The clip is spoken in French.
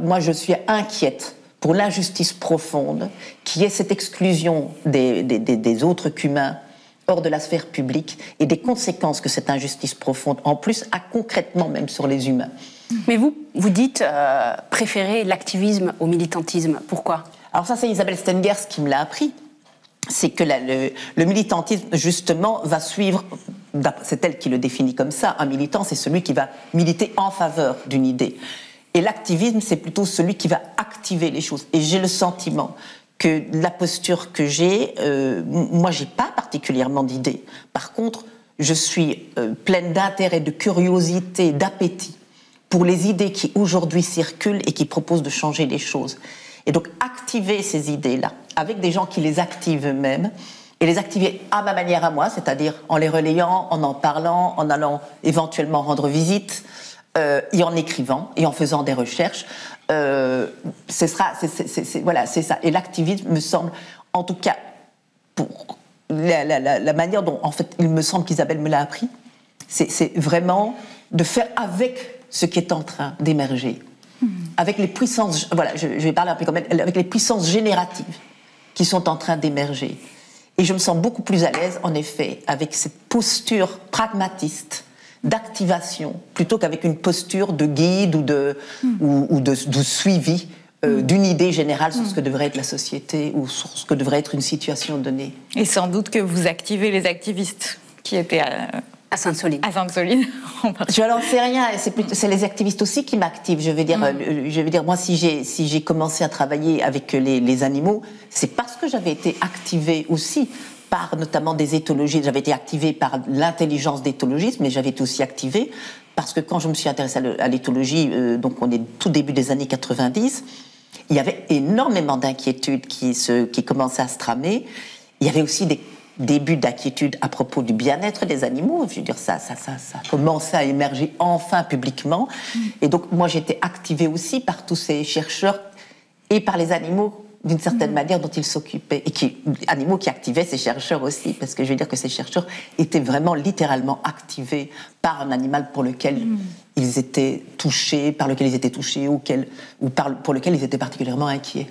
Moi, je suis inquiète pour l'injustice profonde qui est cette exclusion des autres qu'humains hors de la sphère publique et des conséquences que cette injustice profonde, en plus, a concrètement même sur les humains. Mais vous dites préférer l'activisme au militantisme. Pourquoi ? Alors ça, c'est Isabelle Stengers qui me l'a appris. C'est que le militantisme, justement, va suivre, c'est elle qui le définit comme ça, un militant, c'est celui qui va militer en faveur d'une idée. Et l'activisme, c'est plutôt celui qui va activer les choses. Et j'ai le sentiment que la posture que j'ai, moi, j'ai pas particulièrement d'idées. Par contre, je suis pleine d'intérêt, de curiosité, d'appétit pour les idées qui aujourd'hui circulent et qui proposent de changer les choses. Et donc activer ces idées-là, avec des gens qui les activent eux-mêmes, et les activer à ma manière à moi, c'est-à-dire en les relayant, en parlant, en allant éventuellement rendre visite, et en écrivant, et en faisant des recherches. Voilà, c'est ça. Et l'activisme me semble, en tout cas, pour la manière dont, en fait, il me semble qu'Isabelle me l'a appris, c'est vraiment de faire avec ce qui est en train d'émerger. Avec les puissances, voilà, je vais parler un peu comme elle, avec les puissances génératives qui sont en train d'émerger. Et je me sens beaucoup plus à l'aise, en effet, avec cette posture pragmatiste d'activation, plutôt qu'avec une posture de guide ou de suivi d'une idée générale sur ce que devrait être la société ou sur ce que devrait être une situation donnée. Et sans doute que vous activez les activistes qui étaient à Sainte-Soline. À Sainte-Soline. Je n'en sais rien. C'est les activistes aussi qui m'activent. Je veux dire, moi, si j'ai commencé à travailler avec les animaux, c'est parce que j'avais été activée aussi par notamment des éthologistes. J'avais été activée par l'intelligence d'éthologistes, mais j'avais été aussi activée parce que quand je me suis intéressée à l'éthologie, donc on est tout début des années 90, il y avait énormément d'inquiétudes qui commençaient à se tramer. Il y avait aussi des début d'inquiétude à propos du bien-être des animaux. Je veux dire, ça commençait à émerger enfin publiquement. Et donc, moi, j'étais activée aussi par tous ces chercheurs et par les animaux, d'une certaine manière, dont ils s'occupaient. Et animaux qui activaient ces chercheurs aussi, parce que je veux dire que ces chercheurs étaient vraiment littéralement activés par un animal pour lequel ils étaient touchés, par lequel ils étaient touchés, pour lequel ils étaient particulièrement inquiets.